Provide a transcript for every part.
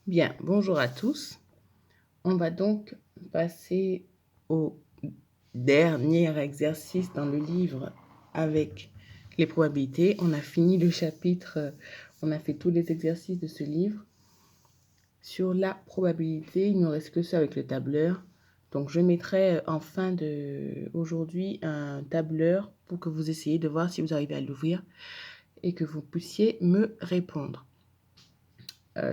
Bien, bonjour à tous. On va donc passer au dernier exercice dans le livre avec les probabilités. On a fini le chapitre, on a fait tous les exercices de ce livre. Sur la probabilité, il ne reste que ça avec le tableur. Donc, je mettrai en fin d'aujourd'hui un tableur pour que vous essayiez de voir si vous arrivez à l'ouvrir et que vous puissiez me répondre.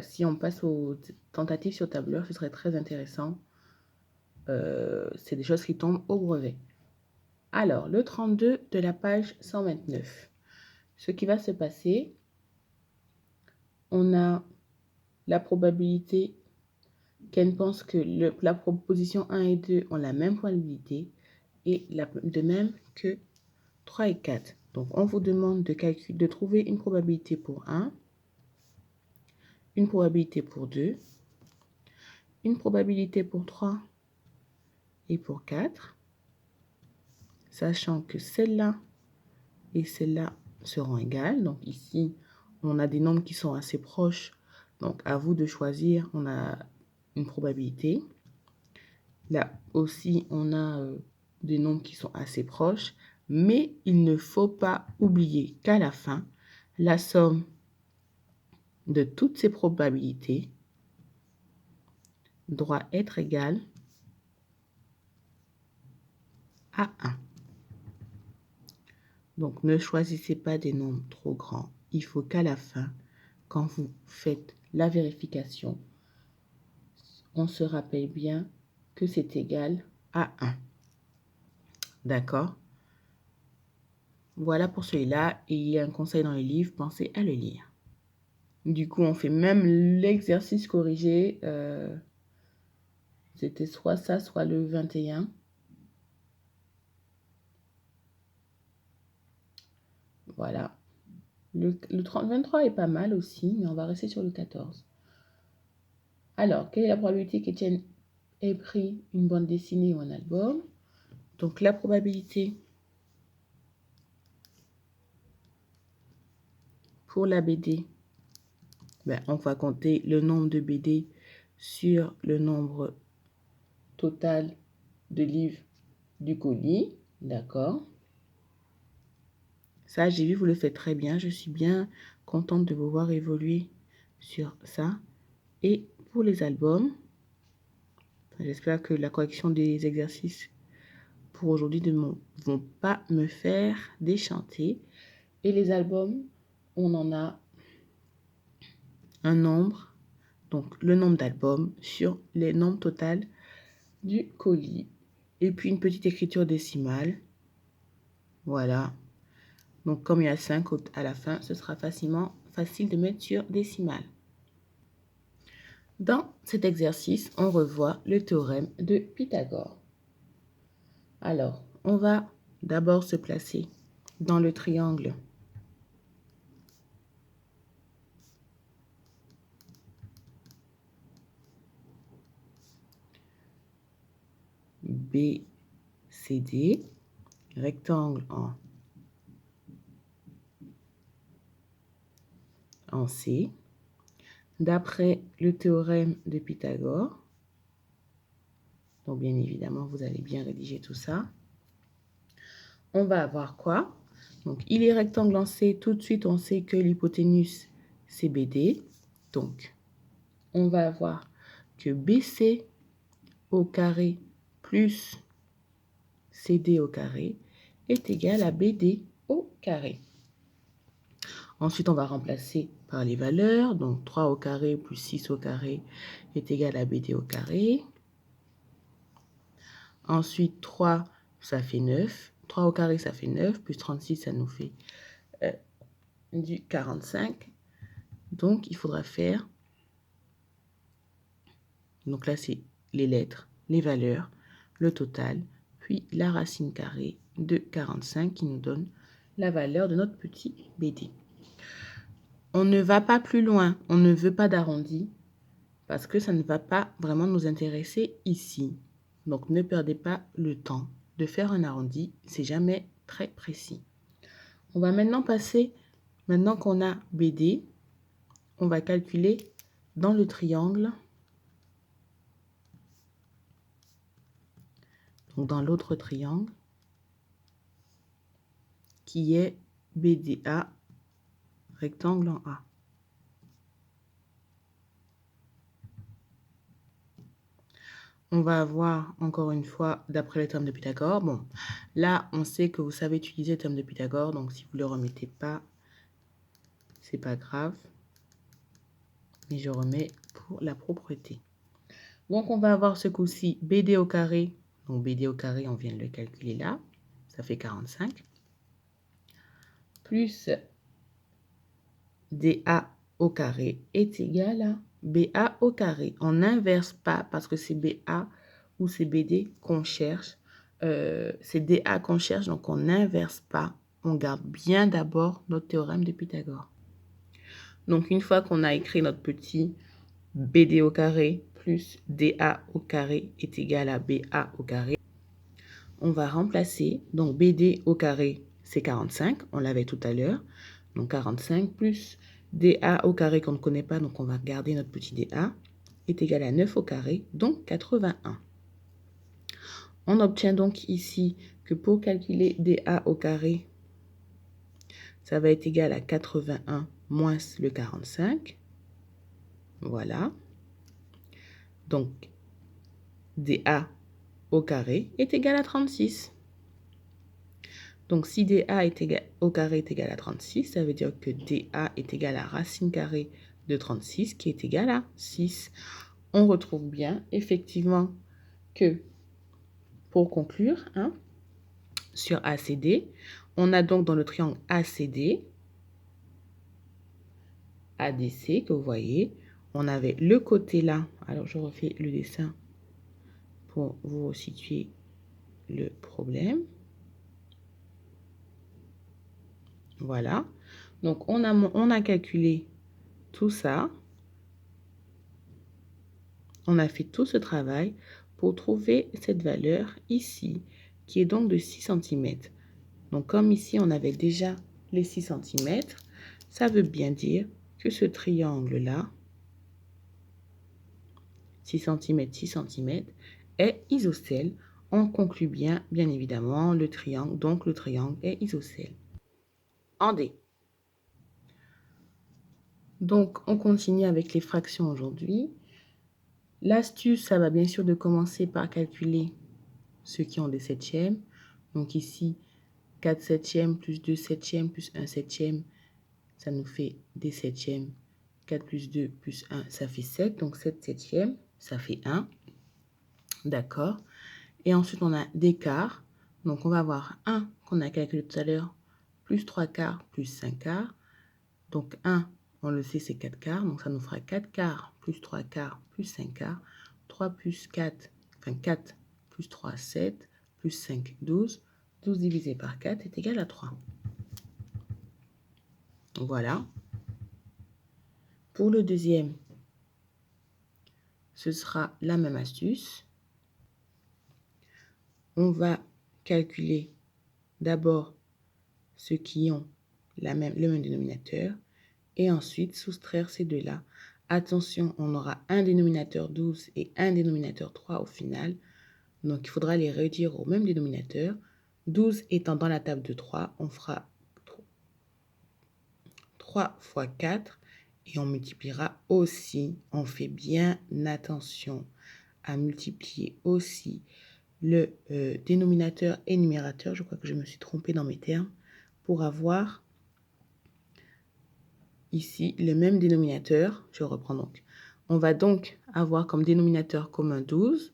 Si on passe aux tentatives sur tableur, ce serait très intéressant. C'est des choses qui tombent au brevet. Alors, le 32 de la page 129. Ce qui va se passer, on a la probabilité qu'elle pense que la proposition 1 et 2 ont la même probabilité et de même que 3 et 4. Donc, on vous demande de trouver une probabilité pour 1, une probabilité pour 2, une probabilité pour 3 et pour 4, sachant que celle-là et celle-là seront égales. Donc ici, on a des nombres qui sont assez proches. Donc à vous de choisir, on a une probabilité. Là aussi, on a des nombres qui sont assez proches. Mais il ne faut pas oublier qu'à la fin, la somme de toutes ces probabilités doit être égale à 1. Donc, ne choisissez pas des nombres trop grands. Il faut qu'à la fin, quand vous faites la vérification, on se rappelle bien que c'est égal à 1. D'accord? Voilà pour celui-là. Et il y a un conseil dans le livre, pensez à le lire. Du coup, on fait même l'exercice corrigé. C'était soit ça, soit le 21. Voilà. Le 23 est pas mal aussi, mais on va rester sur le 14. Alors, quelle est la probabilité qu'Étienne ait pris une bande dessinée ou un album? Donc, la probabilité pour la BD, on va compter le nombre de BD sur le nombre total de livres du colis. D'accord? Ça, j'ai vu, vous le faites très bien. Je suis bien contente de vous voir évoluer sur ça. Et pour les albums, j'espère que la correction des exercices pour aujourd'hui ne vont pas me faire déchanter. Et les albums, on en a un nombre, donc le nombre d'albums sur les nombres total du colis. Et puis une petite écriture décimale. Voilà. Donc comme il y a 5 à la fin, ce sera facile de mettre sur décimale. Dans cet exercice, on revoit le théorème de Pythagore. Alors, on va d'abord se placer dans le triangle BCD, rectangle en C, d'après le théorème de Pythagore. Donc, bien évidemment, vous allez bien rédiger tout ça. On va avoir quoi? Donc, il est rectangle en C. Tout de suite, on sait que l'hypoténuse, c'est BD. Donc, on va avoir que BC au carré plus CD au carré est égal à BD au carré. Ensuite, on va remplacer par les valeurs. Donc, 3 au carré plus 6 au carré est égal à BD au carré. Ensuite, 3, ça fait 9. 3 au carré, ça fait 9. Plus 36, ça nous fait du 45. Donc, il faudra faire... Donc là, c'est les lettres, les valeurs, le total, puis la racine carrée de 45 qui nous donne la valeur de notre petit BD. On ne va pas plus loin, on ne veut pas d'arrondi parce que ça ne va pas vraiment nous intéresser ici. Donc, ne perdez pas le temps de faire un arrondi, c'est jamais très précis. On va maintenant passer, maintenant qu'on a BD, on va calculer dans le triangle, donc dans l'autre triangle, qui est BDA, rectangle en A. On va avoir, encore une fois, d'après le théorème de Pythagore. Bon, là, on sait que vous savez utiliser le théorème de Pythagore, donc si vous ne le remettez pas, c'est pas grave. Mais je remets pour la propreté. Donc, on va avoir ce coup-ci BD au carré. Donc, BD au carré, on vient de le calculer là. Ça fait 45. Plus DA au carré est égal à BA au carré. On n'inverse pas parce que c'est BA ou c'est BD qu'on cherche. C'est DA qu'on cherche, donc on n'inverse pas. On garde bien d'abord notre théorème de Pythagore. Donc, une fois qu'on a écrit notre petit BD au carré plus DA au carré est égal à BA au carré, on va remplacer. Donc, BD au carré, c'est 45. On l'avait tout à l'heure. Donc, 45 plus DA au carré qu'on ne connaît pas. Donc, on va garder notre petit DA est égal à 9 au carré, donc 81. On obtient donc ici que pour calculer DA au carré, ça va être égal à 81 moins le 45. Voilà. Donc, DA au carré est égal à 36. Donc, si DA est égal, au carré est égal à 36, ça veut dire que DA est égal à racine carrée de 36, qui est égal à 6. On retrouve bien, effectivement, que, pour conclure, sur ACD, on a donc dans le triangle ACD, ADC, que vous voyez, on avait le côté là. Alors, je refais le dessin pour vous situer le problème. Voilà. Donc, on a calculé tout ça. On a fait tout ce travail pour trouver cette valeur ici, qui est donc de 6 cm. Donc, comme ici, on avait déjà les 6 cm, ça veut bien dire que ce triangle-là, 6 cm, 6 cm, est isocèle. On conclut bien évidemment, le triangle. Donc, le triangle est isocèle. En D. Donc, on continue avec les fractions aujourd'hui. L'astuce, ça va bien sûr de commencer par calculer ceux qui ont des septièmes. Donc ici, 4 septièmes plus 2 septièmes plus 1 septième, ça nous fait des septièmes. 4 plus 2 plus 1, ça fait 7. Donc 7 septièmes, ça fait 1. D'accord. Et ensuite, on a des quarts. Donc on va avoir 1 qu'on a calculé tout à l'heure, plus 3 quarts, plus 5 quarts. Donc 1, on le sait, c'est 4 quarts. Donc ça nous fera 4 quarts, plus 3 quarts, plus 5 quarts. 3 plus 4, enfin 4 plus 3, 7, plus 5, 12. 12 divisé par 4 est égal à 3. Voilà. Pour le deuxième, ce sera la même astuce. On va calculer d'abord ceux qui ont le même dénominateur et ensuite soustraire ces deux-là. Attention, on aura un dénominateur 12 et un dénominateur 3 au final. Donc, il faudra les réduire au même dénominateur. 12 étant dans la table de 3, on fera 3 fois 4 et on multipliera aussi. On fait bien attention à multiplier aussi le dénominateur et numérateur. Je crois que je me suis trompée dans mes termes pour avoir ici le même dénominateur. Je reprends donc. On va donc avoir comme dénominateur commun 12.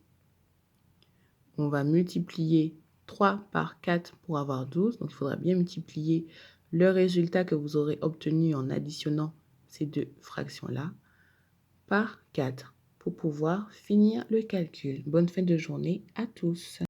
On va multiplier 3 par 4 pour avoir 12. Donc, il faudra bien multiplier le résultat que vous aurez obtenu en additionnant ces deux fractions-là par 4 pour pouvoir finir le calcul. Bonne fin de journée à tous.